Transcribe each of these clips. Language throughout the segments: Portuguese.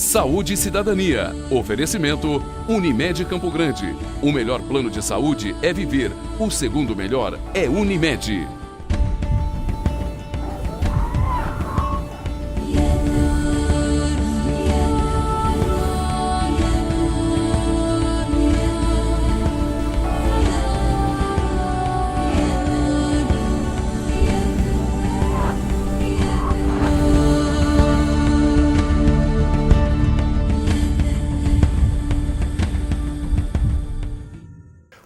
Saúde e Cidadania. Oferecimento Unimed Campo Grande. O melhor plano de saúde é viver. O segundo melhor é Unimed.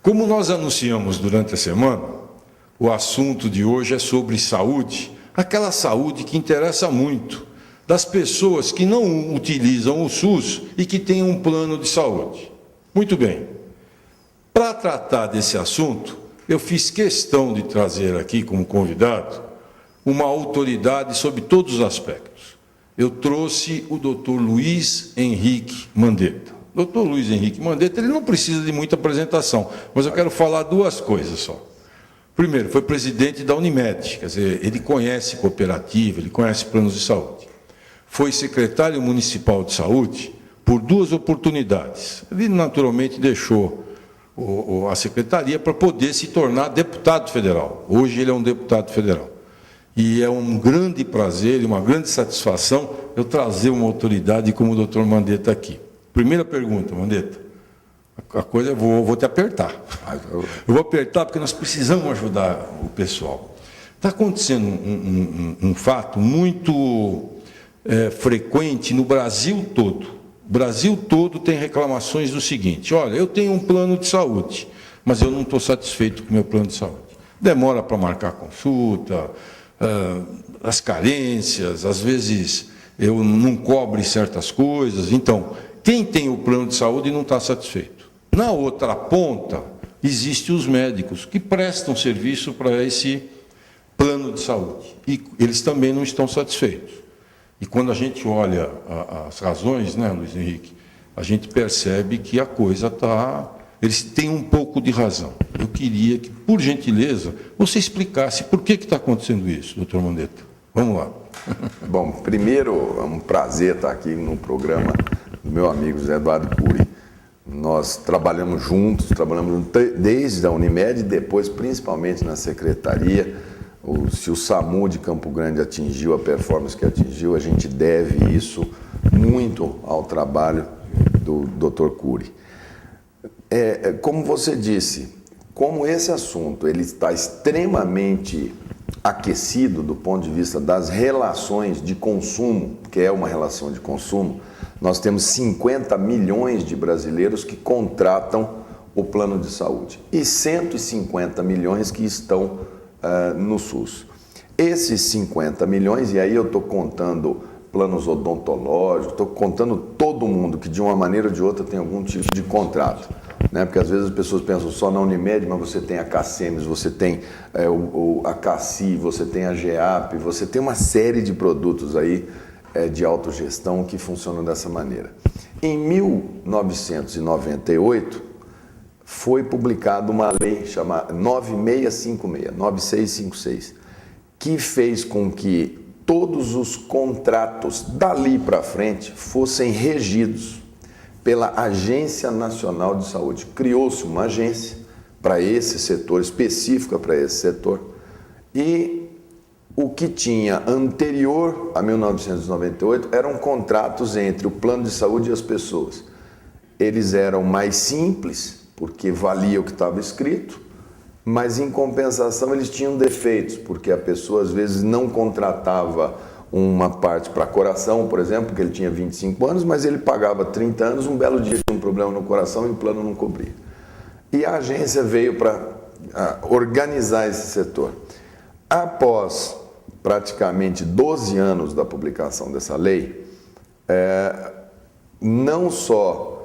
Como nós anunciamos durante a semana, o assunto de hoje é sobre saúde, aquela saúde que interessa muito das pessoas que não utilizam o SUS e que têm um plano de saúde. Muito bem, para tratar desse assunto, eu fiz questão de trazer aqui como convidado uma autoridade sobre todos os aspectos. Eu trouxe o Dr. Luiz Henrique Mandetta. Dr. Luiz Henrique Mandetta, ele não precisa de muita apresentação, mas eu quero falar duas coisas só. Primeiro, foi presidente da Unimed, quer dizer, ele conhece cooperativa, ele conhece planos de saúde. Foi secretário municipal de saúde por duas oportunidades. Ele, naturalmente, deixou a secretaria para poder se tornar deputado federal. Hoje ele é um deputado federal. E é um grande prazer e uma grande satisfação eu trazer uma autoridade como o Dr. Mandetta aqui. Primeira pergunta, Mandetta. A coisa, eu vou te apertar. Eu vou apertar porque nós precisamos ajudar o pessoal. Está acontecendo um fato muito frequente no Brasil todo. O Brasil todo tem reclamações do seguinte: olha, eu tenho um plano de saúde, mas eu não estou satisfeito com o meu plano de saúde. Demora para marcar consulta, as carências, às vezes eu não cobre certas coisas. Então, quem tem o plano de saúde não está satisfeito. Na outra ponta, existem os médicos que prestam serviço para esse plano de saúde. E eles também não estão satisfeitos. E quando a gente olha as razões, né, Luiz Henrique, a gente percebe que a coisa está... Eles têm um pouco de razão. Eu queria que, por gentileza, você explicasse por que está acontecendo isso, doutor Mandetta. Vamos lá. Bom, primeiro, é um prazer estar aqui no programa do meu amigo Zé Eduardo Cury. Nós trabalhamos juntos desde a Unimed e depois, principalmente na secretaria. Se o SAMU de Campo Grande atingiu a performance que atingiu, a gente deve isso muito ao trabalho do Dr. Cury. Como você disse, como esse assunto ele está extremamente aquecido do ponto de vista das relações de consumo, que é uma relação de consumo, nós temos 50 milhões de brasileiros que contratam o plano de saúde e 150 milhões que estão no SUS. Esses 50 milhões, e aí eu estou contando planos odontológicos, estou contando todo mundo que de uma maneira ou de outra tem algum tipo de contrato. Né? Porque às vezes as pessoas pensam só na Unimed, mas você tem a CACEMES, você tem a CACI, você tem a GEAP, você tem uma série de produtos aí de autogestão que funcionam dessa maneira. Em 1998, foi publicada uma lei chamada 9656, que fez com que todos os contratos dali para frente fossem regidos pela Agência Nacional de Saúde. Criou-se uma agência para esse setor, específica para esse setor, e o que tinha anterior a 1998 eram contratos entre o plano de saúde e as pessoas. Eles eram mais simples, porque valia o que estava escrito, mas em compensação eles tinham defeitos, porque a pessoa às vezes não contratava uma parte para coração, por exemplo, porque ele tinha 25 anos, mas ele pagava 30 anos, um belo dia tinha um problema no coração e o plano não cobria. E a agência veio para organizar esse setor. Após praticamente 12 anos da publicação dessa lei, não só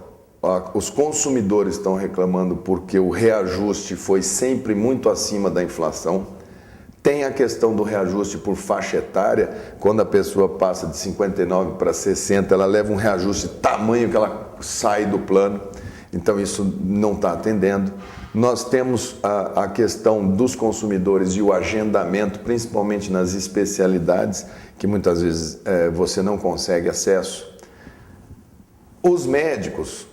os consumidores estão reclamando porque o reajuste foi sempre muito acima da inflação, tem a questão do reajuste por faixa etária, quando a pessoa passa de 59 para 60, ela leva um reajuste tamanho que ela sai do plano, então isso não está atendendo. Nós temos a questão dos consumidores e o agendamento, principalmente nas especialidades, que muitas vezes você não consegue acesso. Os médicos,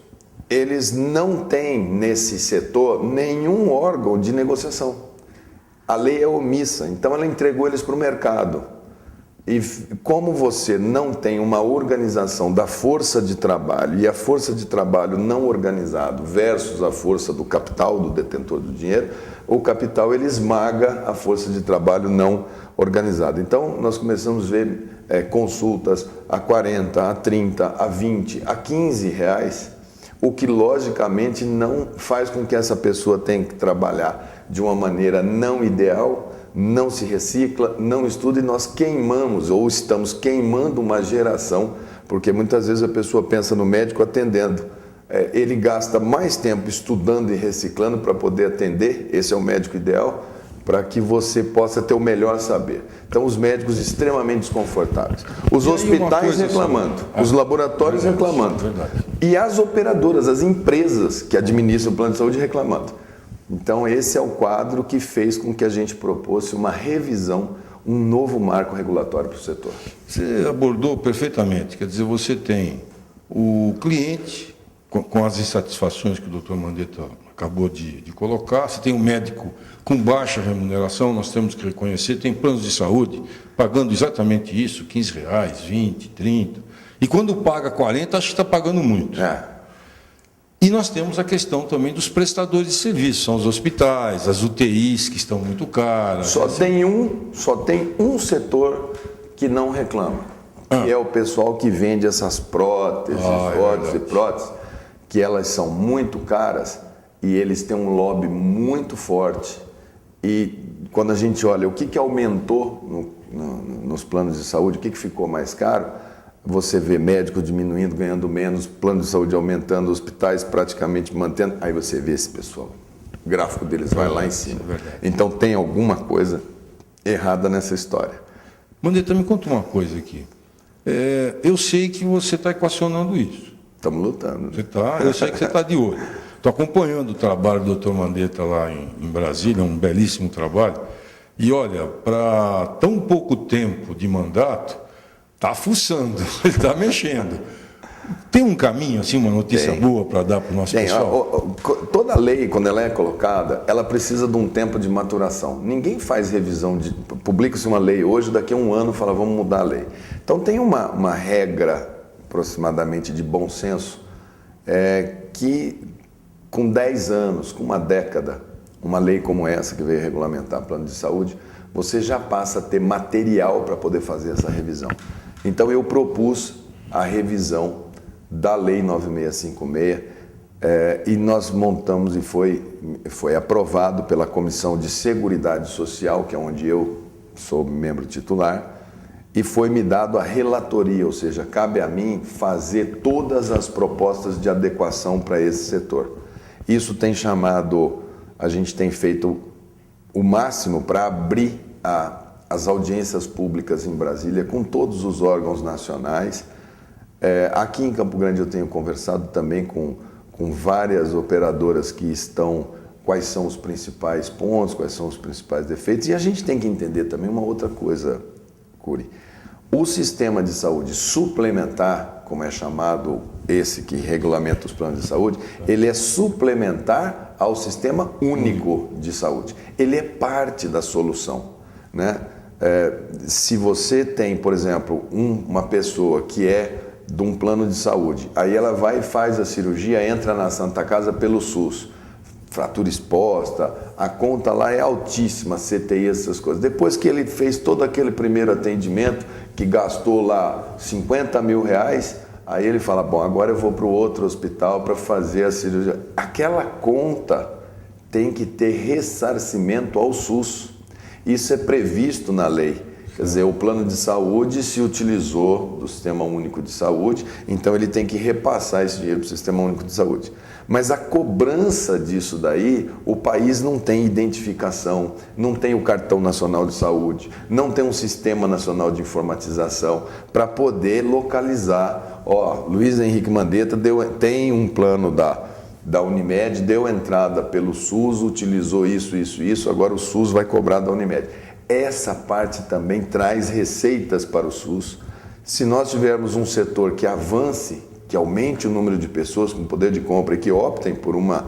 eles não têm nesse setor nenhum órgão de negociação. A lei é omissa, então ela entregou eles para o mercado. E como você não tem uma organização da força de trabalho e a força de trabalho não organizado versus a força do capital, do detentor do dinheiro, o capital ele esmaga a força de trabalho não organizada. Então nós começamos a ver consultas a 40, a 30, a 20, a 15 reais, o que logicamente não faz com que essa pessoa tenha que trabalhar de uma maneira não ideal, não se recicla, não estuda, e nós queimamos ou estamos queimando uma geração, porque muitas vezes a pessoa pensa no médico atendendo. Ele gasta mais tempo estudando e reciclando para poder atender, esse é o médico ideal, para que você possa ter o melhor saber. Então, os médicos extremamente desconfortáveis. Os hospitais reclamando, os laboratórios reclamando. E as operadoras, as empresas que administram o plano de saúde reclamando. Então, esse é o quadro que fez com que a gente propôsse uma revisão, um novo marco regulatório para o setor. Você abordou perfeitamente. Quer dizer, você tem o cliente com as insatisfações que o doutor Mandetta acabou de colocar, você tem um médico com baixa remuneração, nós temos que reconhecer, tem planos de saúde pagando exatamente isso, R$15, 20, 30, e quando paga 40, acho que está pagando muito. E nós temos a questão também dos prestadores de serviço, são os hospitais, as UTIs que estão muito caras. Só tem um setor que não reclama, que é o pessoal que vende essas próteses, próteses, que elas são muito caras e eles têm um lobby muito forte. E quando a gente olha o que aumentou nos planos de saúde, o que ficou mais caro, você vê médico diminuindo, ganhando menos, plano de saúde aumentando, hospitais praticamente mantendo, aí você vê esse pessoal, o gráfico deles vai lá em cima. Então tem alguma coisa errada nessa história. Mandetta, me conta uma coisa aqui. Eu sei que você está equacionando isso. Estamos lutando. Eu sei que você está de olho. Estou acompanhando o trabalho do Dr. Mandetta lá em Brasília, um belíssimo trabalho. E olha, para tão pouco tempo de mandato, está fuçando, ele está mexendo. Tem um caminho, assim, uma notícia boa para dar para o nosso pessoal? Toda lei, quando ela é colocada, ela precisa de um tempo de maturação. Ninguém faz revisão, publica-se uma lei hoje, daqui a um ano fala, vamos mudar a lei. Então tem uma regra, aproximadamente de bom senso, que com 10 anos, com uma década, uma lei como essa que veio regulamentar plano de saúde, você já passa a ter material para poder fazer essa revisão. Então eu propus a revisão da Lei 9656 e nós montamos e foi aprovado pela Comissão de Seguridade Social, que é onde eu sou membro titular, e foi me dado a relatoria, ou seja, cabe a mim fazer todas as propostas de adequação para esse setor. Isso tem chamado, a gente tem feito o máximo para abrir as audiências públicas em Brasília com todos os órgãos nacionais. Aqui em Campo Grande eu tenho conversado também com várias operadoras que estão, quais são os principais pontos, quais são os principais defeitos. E a gente tem que entender também uma outra coisa, Cury. O sistema de saúde suplementar, como é chamado esse que regulamenta os planos de saúde, ele é suplementar ao sistema único de saúde. Ele é parte da solução, né? Se você tem, por exemplo, uma pessoa que é de um plano de saúde, aí ela vai e faz a cirurgia, entra na Santa Casa pelo SUS, fratura exposta, a conta lá é altíssima, CTI, essas coisas. Depois que ele fez todo aquele primeiro atendimento, que gastou lá R$50 mil, aí ele fala, bom, agora eu vou para o outro hospital para fazer a cirurgia. Aquela conta tem que ter ressarcimento ao SUS. Isso é previsto na lei. Quer dizer, o plano de saúde se utilizou do Sistema Único de Saúde, então ele tem que repassar esse dinheiro para o Sistema Único de Saúde. Mas a cobrança disso daí, o país não tem identificação, não tem o Cartão Nacional de Saúde, não tem um Sistema Nacional de Informatização para poder localizar. Luiz Henrique Mandetta tem um plano da Unimed, deu entrada pelo SUS, utilizou isso, agora o SUS vai cobrar da Unimed. Essa parte também traz receitas para o SUS. Se nós tivermos um setor que avance, que aumente o número de pessoas com poder de compra e que optem por uma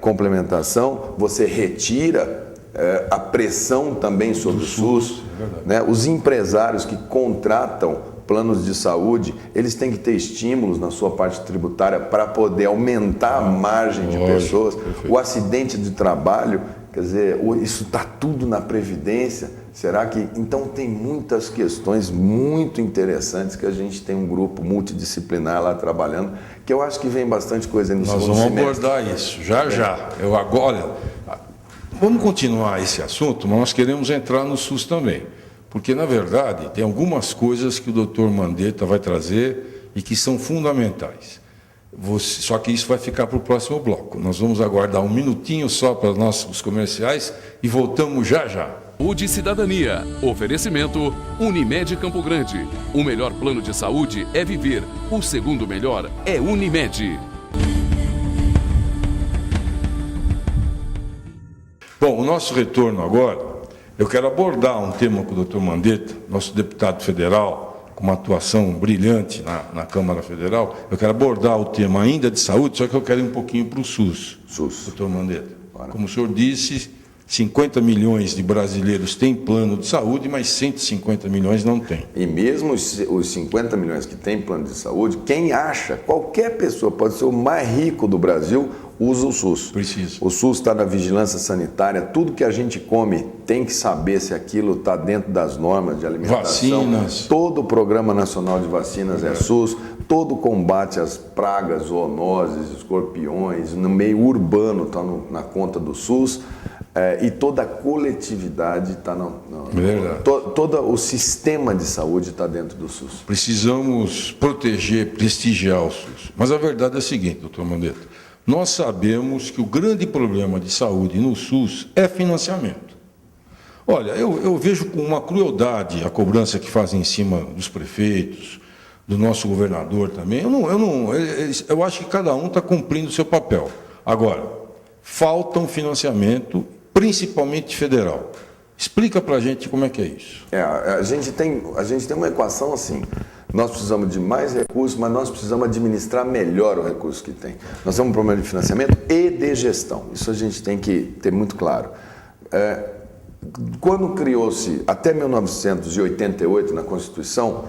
complementação, você retira a pressão também sobre o SUS. Né? Os empresários que contratam planos de saúde, eles têm que ter estímulos na sua parte tributária para poder aumentar a margem de pessoas. Perfeito. O acidente de trabalho, quer dizer, isso está tudo na Previdência. Será que... Então tem muitas questões muito interessantes que a gente tem um grupo multidisciplinar lá trabalhando, que eu acho que vem bastante coisa aí no segundo semestre. Nós vamos abordar isso, já. Olha, vamos continuar esse assunto, mas nós queremos entrar no SUS também. Porque, na verdade, tem algumas coisas que o doutor Mandetta vai trazer e que são fundamentais. Só que isso vai ficar para o próximo bloco. Nós vamos aguardar um minutinho só para os nossos comerciais e voltamos já. Saúde e Cidadania. Oferecimento Unimed Campo Grande. O melhor plano de saúde é viver. O segundo melhor é Unimed. Bom, o nosso retorno agora... Eu quero abordar um tema com o doutor Mandetta, nosso deputado federal, com uma atuação brilhante na Câmara Federal. Eu quero abordar o tema ainda de saúde, só que eu quero ir um pouquinho para o SUS. Doutor Mandetta, como o senhor disse, 50 milhões de brasileiros têm plano de saúde, mas 150 milhões não têm. E mesmo os 50 milhões que têm plano de saúde, quem acha, qualquer pessoa, pode ser o mais rico do Brasil, usa o SUS. Precisa. O SUS está na vigilância sanitária, tudo que a gente come tem que saber se aquilo está dentro das normas de alimentação. Vacinas. Todo o Programa Nacional de Vacinas é SUS, todo o combate às pragas, zoonoses, escorpiões, no meio urbano está na conta do SUS. E toda a coletividade está todo o sistema de saúde está dentro do SUS. Precisamos proteger, prestigiar o SUS. Mas a verdade é a seguinte, doutor Mandetta, nós sabemos que o grande problema de saúde no SUS é financiamento. Olha, eu vejo com uma crueldade a cobrança que fazem em cima dos prefeitos, do nosso governador também. Eu acho que cada um está cumprindo o seu papel. Agora, falta um financiamento, principalmente federal. Explica para a gente como é que é isso. A gente tem uma equação assim. Nós precisamos de mais recursos, mas nós precisamos administrar melhor o recurso que tem. Nós temos um problema de financiamento e de gestão. Isso a gente tem que ter muito claro. Quando criou-se, até 1988, na Constituição,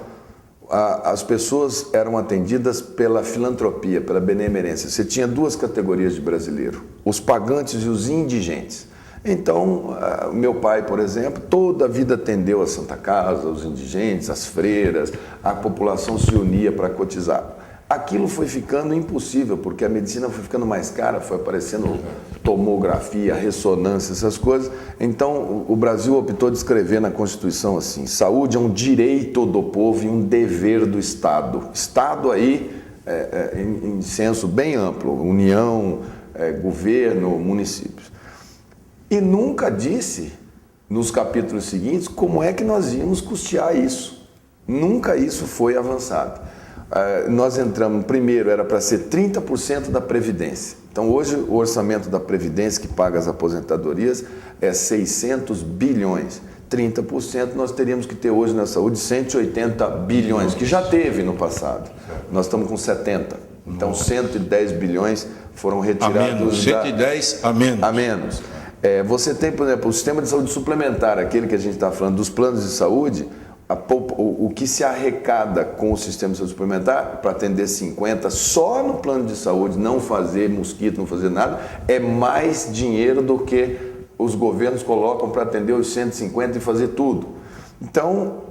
as pessoas eram atendidas pela filantropia, pela benemerência. Você tinha duas categorias de brasileiro, os pagantes e os indigentes. Então, meu pai, por exemplo, toda a vida atendeu a Santa Casa, os indigentes, as freiras, a população se unia para cotizar. Aquilo foi ficando impossível, porque a medicina foi ficando mais cara, foi aparecendo tomografia, ressonância, essas coisas. Então, o Brasil optou de escrever na Constituição assim: saúde é um direito do povo e um dever do Estado. Estado aí, em senso bem amplo, União, governo, municípios. E nunca disse, nos capítulos seguintes, como é que nós íamos custear isso. Nunca isso foi avançado. Nós entramos, primeiro era para ser 30% da Previdência. Então hoje o orçamento da Previdência, que paga as aposentadorias, é 600 bilhões. 30% nós teríamos que ter hoje na saúde 180 bilhões, que já teve no passado. Nós estamos com 70. Então 110 bilhões foram retirados. A menos, 110 a menos. A menos. Você tem, por exemplo, o sistema de saúde suplementar, aquele que a gente está falando dos planos de saúde, o que se arrecada com o sistema de saúde suplementar para atender 50 só no plano de saúde, não fazer mosquito, não fazer nada, é mais dinheiro do que os governos colocam para atender os 150 e fazer tudo. Então,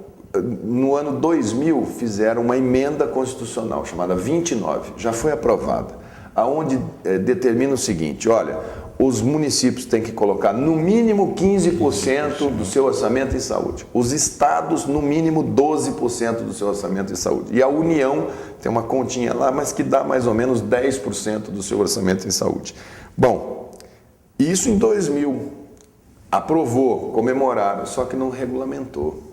no ano 2000, fizeram uma emenda constitucional chamada 29, já foi aprovada, aonde determina o seguinte: olha, os municípios têm que colocar no mínimo 15% do seu orçamento em saúde. Os estados, no mínimo 12% do seu orçamento em saúde. E a União tem uma continha lá, mas que dá mais ou menos 10% do seu orçamento em saúde. Bom, isso em 2000. Aprovou, comemoraram, só que não regulamentou.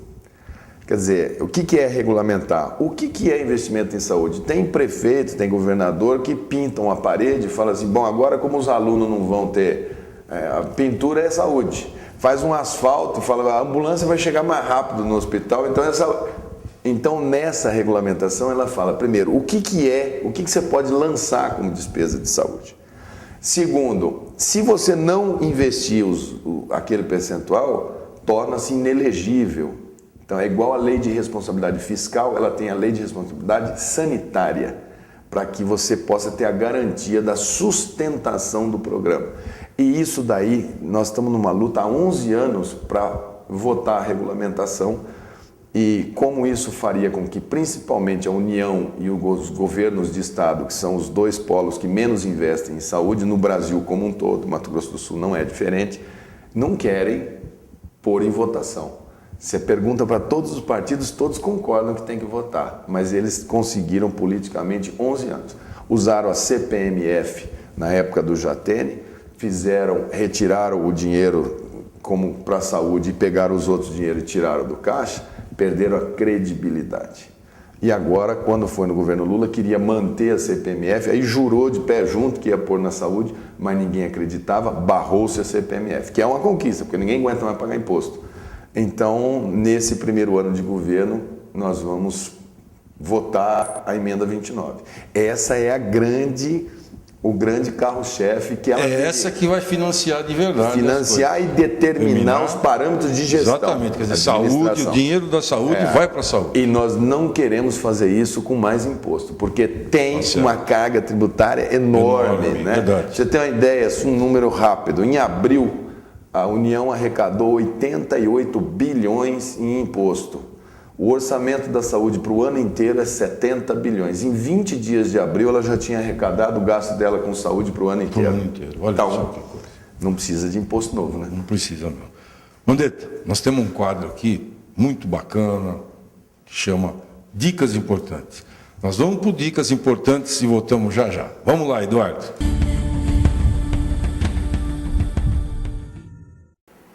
Quer dizer, o que é regulamentar? O que é investimento em saúde? Tem prefeito, tem governador que pintam a parede e falam assim: bom, agora como os alunos não vão ter, a pintura é saúde. Faz um asfalto e fala: a ambulância vai chegar mais rápido no hospital, então Então, nessa regulamentação, ela fala, primeiro, o que você pode lançar como despesa de saúde. Segundo, se você não investir aquele percentual, torna-se inelegível. Então, é igual a lei de responsabilidade fiscal, ela tem a lei de responsabilidade sanitária, para que você possa ter a garantia da sustentação do programa. E isso daí, nós estamos numa luta há 11 anos para votar a regulamentação, e como isso faria com que principalmente a União e os governos de estado, que são os dois polos que menos investem em saúde no Brasil como um todo, Mato Grosso do Sul não é diferente, não querem pôr em votação. Você pergunta para todos os partidos, todos concordam que tem que votar, mas eles conseguiram politicamente 11 anos. Usaram a CPMF na época do Jatene, retiraram o dinheiro como para a saúde e pegaram os outros dinheiros e tiraram do caixa, perderam a credibilidade. E agora, quando foi no governo Lula, queria manter a CPMF, aí jurou de pé junto que ia pôr na saúde, mas ninguém acreditava, barrou-se a CPMF, que é uma conquista, porque ninguém aguenta mais pagar imposto. Então, nesse primeiro ano de governo, nós vamos votar a emenda 29. Essa é o grande carro-chefe que ela essa que vai financiar de verdade. Financiar e determinar os parâmetros de gestão. Exatamente, quer dizer, saúde, o dinheiro da saúde vai para a saúde. E nós não queremos fazer isso com mais imposto, porque tem uma carga tributária enorme, né? Verdade. Você tem uma ideia, um número rápido. Em abril, a União arrecadou 88 bilhões em imposto. O orçamento da saúde para o ano inteiro é 70 bilhões. Em 20 dias de abril, ela já tinha arrecadado o gasto dela com saúde para o ano inteiro. Olha então, só que coisa. Não precisa de imposto novo, né? Não precisa, não. Mandetta, nós temos um quadro aqui muito bacana, que chama Dicas Importantes. Nós vamos por Dicas Importantes e voltamos já já. Vamos lá, Eduardo.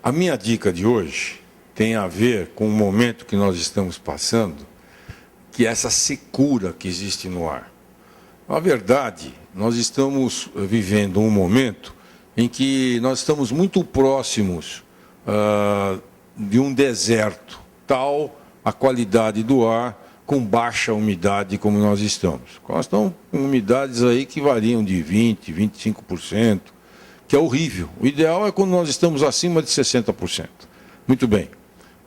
A minha dica de hoje tem a ver com o momento que nós estamos passando, que é essa secura que existe no ar. Na verdade, nós estamos vivendo um momento em que nós estamos muito próximos de um deserto, tal a qualidade do ar com baixa umidade como nós estamos. Nós estamos com umidades aí que variam de 20%, 25%, que é horrível. O ideal é quando nós estamos acima de 60%. Muito bem.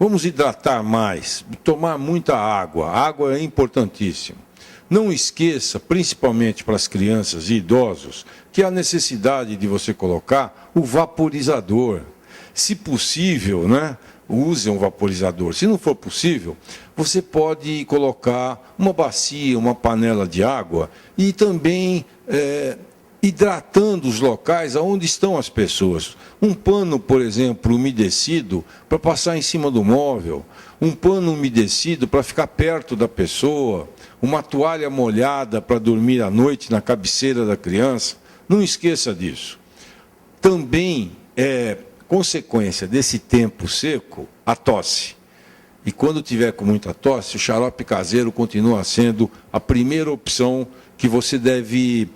Vamos hidratar mais, tomar muita água. A água é importantíssima. Não esqueça, principalmente para as crianças e idosos, que há necessidade de você colocar o vaporizador. Se possível, né, use um vaporizador. Se não for possível, você pode colocar uma bacia, uma panela de água e também hidratando os locais onde estão as pessoas. Um pano, por exemplo, umedecido para passar em cima do móvel, um pano umedecido para ficar perto da pessoa, uma toalha molhada para dormir à noite na cabeceira da criança. Não esqueça disso. Também é consequência desse tempo seco a tosse. E quando tiver com muita tosse, o xarope caseiro continua sendo a primeira opção que você deve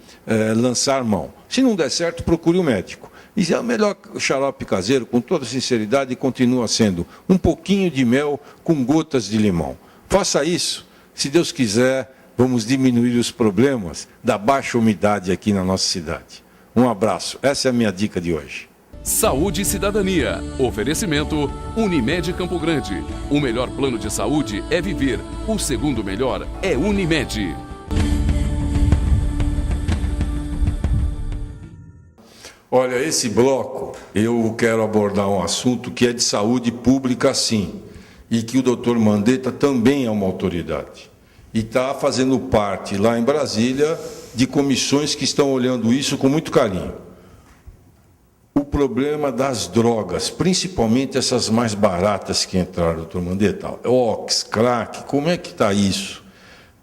lançar mão. Se não der certo, procure um médico. E o melhor xarope caseiro, com toda sinceridade, continua sendo um pouquinho de mel com gotas de limão. Faça isso. Se Deus quiser, vamos diminuir os problemas da baixa umidade aqui na nossa cidade. Um abraço. Essa é a minha dica de hoje. Saúde e Cidadania. Oferecimento Unimed Campo Grande. O melhor plano de saúde é viver. O segundo melhor é Unimed. Olha, esse bloco eu quero abordar um assunto que é de saúde pública, sim, e que o doutor Mandetta também é uma autoridade. E está fazendo parte lá em Brasília de comissões que estão olhando isso com muito carinho. O problema das drogas, principalmente essas mais baratas que entraram, doutor Mandetta, ox, crack, como é que está isso?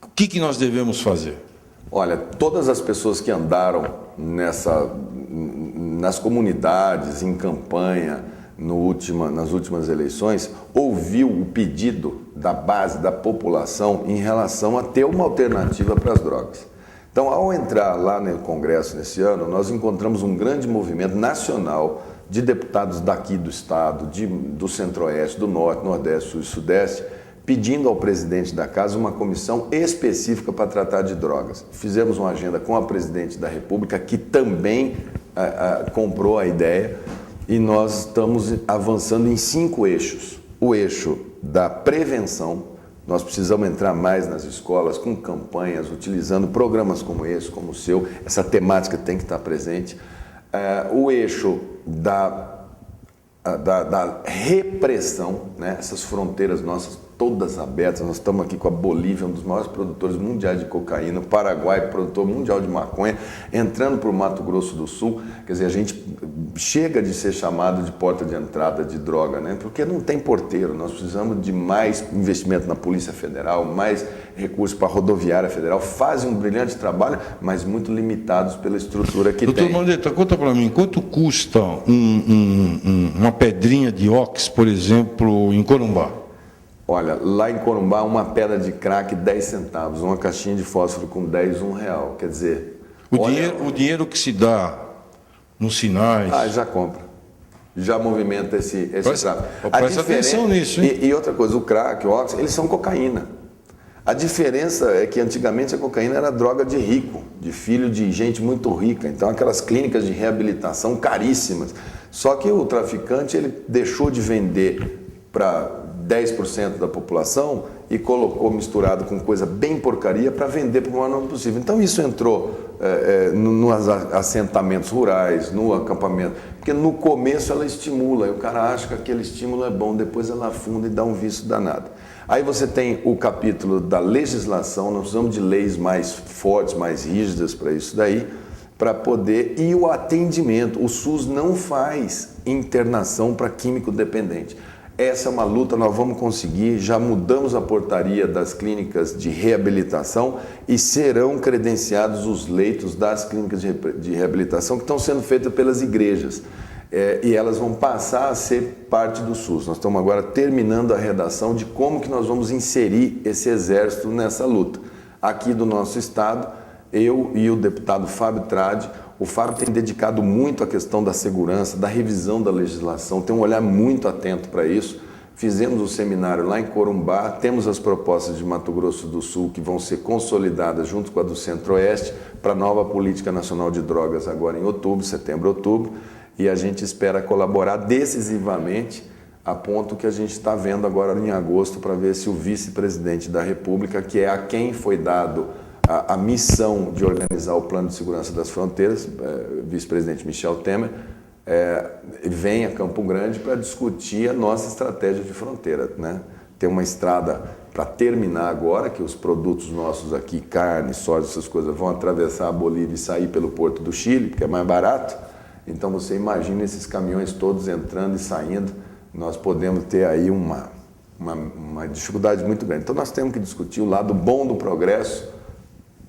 O que nós devemos fazer? Olha, todas as pessoas que andaram nas comunidades, em campanha, nas últimas eleições, ouviu o pedido da base da população em relação a ter uma alternativa para as drogas. Então, ao entrar lá no Congresso nesse ano, nós encontramos um grande movimento nacional de deputados daqui do estado, do Centro-Oeste, do Norte, Nordeste, Sul e Sudeste, pedindo ao presidente da Casa uma comissão específica para tratar de drogas. Fizemos uma agenda com a presidente da República, que também comprou a ideia, e nós estamos avançando em 5 eixos. O eixo da prevenção, nós precisamos entrar mais nas escolas com campanhas, utilizando programas como esse, como o seu, essa temática tem que estar presente. O eixo da repressão, né? Essas fronteiras nossas todas abertas, nós estamos aqui com a Bolívia, um dos maiores produtores mundiais de cocaína, o Paraguai, produtor mundial de maconha, entrando para o Mato Grosso do Sul, quer dizer, a gente chega de ser chamado de porta de entrada de droga, né? Porque não tem porteiro, nós precisamos de mais investimento na Polícia Federal, mais recursos para a Rodoviária Federal, fazem um brilhante trabalho, mas muito limitados pela estrutura que tem. Doutor Mandetta, conta para mim, quanto custa uma pedrinha de óx, por exemplo, em Corumbá? Olha, lá em Corumbá, uma pedra de crack, 10 centavos, uma caixinha de fósforo com 10, R$1. Quer dizer... O dinheiro que se dá nos sinais... já compra. Já movimenta esse tráfico. Presta atenção nisso, hein? E outra coisa, o crack, o óxido, eles são cocaína. A diferença é que antigamente a cocaína era droga de rico, de filho de gente muito rica. Então aquelas clínicas de reabilitação caríssimas. Só que o traficante ele deixou de vender para 10% da população e colocou misturado com coisa bem porcaria para vender por maior número possível. Então isso entrou nos assentamentos rurais, no acampamento, porque no começo ela estimula, e o cara acha que aquele estímulo é bom, depois ela afunda e dá um vício danado. Aí você tem o capítulo da legislação, nós precisamos de leis mais fortes, mais rígidas para isso daí, para poder... E o atendimento, o SUS não faz internação para químico dependente. Essa é uma luta, nós vamos conseguir, já mudamos a portaria das clínicas de reabilitação e serão credenciados os leitos das clínicas de reabilitação que estão sendo feitas pelas igrejas. E elas vão passar a ser parte do SUS. Nós estamos agora terminando a redação de como que nós vamos inserir esse exército nessa luta. Aqui do nosso estado, eu e o deputado Fábio Tradi, o Fábio tem dedicado muito à questão da segurança, da revisão da legislação, tem um olhar muito atento para isso. Fizemos um seminário lá em Corumbá, temos as propostas de Mato Grosso do Sul que vão ser consolidadas junto com a do Centro-Oeste para a nova Política Nacional de Drogas agora em outubro, setembro, outubro, e a gente espera colaborar decisivamente a ponto que a gente está vendo agora em agosto para ver se o vice-presidente da República, que é a quem foi dado a missão de organizar o Plano de Segurança das Fronteiras, vice-presidente Michel Temer, vem a Campo Grande para discutir a nossa estratégia de fronteira, né? Tem uma estrada para terminar agora, que os produtos nossos aqui, carne, soja, essas coisas, vão atravessar a Bolívia e sair pelo Porto do Chile, porque é mais barato. Então você imagina esses caminhões todos entrando e saindo, nós podemos ter aí uma dificuldade muito grande. Então nós temos que discutir o lado bom do progresso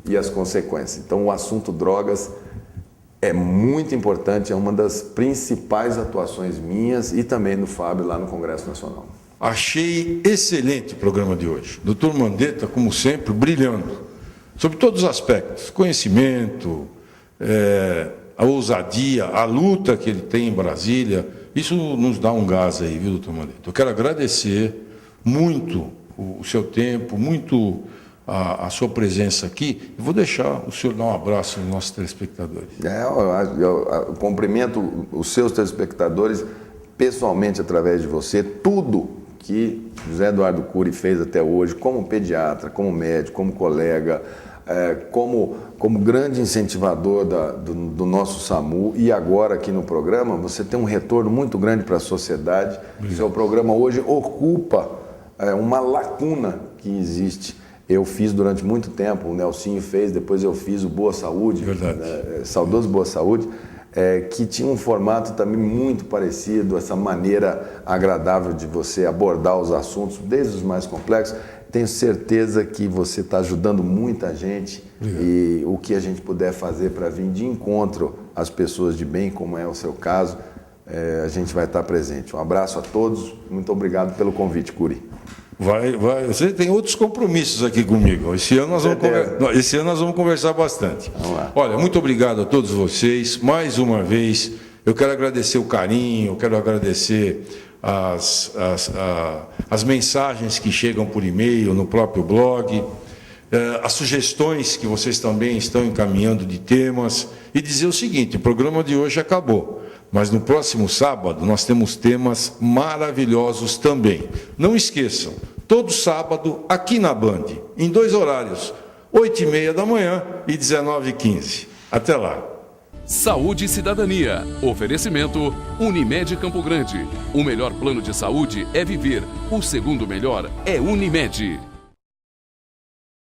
e as consequências. Então o assunto drogas é muito importante, é uma das principais atuações minhas e também do Fábio lá no Congresso Nacional. Achei excelente o programa de hoje. Doutor Mandetta, como sempre, brilhando, sobre todos os aspectos, conhecimento, a ousadia, a luta que ele tem em Brasília, isso nos dá um gás aí, viu, doutor Mandetta? Eu quero agradecer muito o seu tempo, muito a sua presença aqui. Eu vou deixar o senhor dar um abraço aos nossos telespectadores. Eu cumprimento os seus telespectadores pessoalmente através de você. Tudo que José Eduardo Cury fez até hoje, como pediatra, como médico, como colega, como grande incentivador do nosso SAMU, e agora aqui no programa, você tem um retorno muito grande para a sociedade. O seu programa hoje ocupa uma lacuna que existe. Eu fiz durante muito tempo, o Nelsinho fez, depois eu fiz o Boa Saúde, saudoso Boa Saúde, que tinha um formato também muito parecido, essa maneira agradável de você abordar os assuntos, desde os mais complexos. Tenho certeza que você está ajudando muita gente. Obrigado. E o que a gente puder fazer para vir de encontro às pessoas de bem, como é o seu caso, a gente vai estar presente. Um abraço a todos, muito obrigado pelo convite, Cury. Você tem outros compromissos aqui comigo. Esse ano nós vamos conversar bastante. Vamos lá. Olha, muito obrigado a todos vocês. Mais uma vez, eu quero agradecer o carinho, eu quero agradecer as mensagens que chegam por e-mail, no próprio blog, as sugestões que vocês também estão encaminhando de temas, e dizer o seguinte: o programa de hoje acabou, mas no próximo sábado nós temos temas maravilhosos também. Não esqueçam, todo sábado aqui na Band, em 2 horários, 8h30 da manhã e 19h15. Até lá. Saúde e Cidadania. Oferecimento Unimed Campo Grande. O melhor plano de saúde é viver. O segundo melhor é Unimed.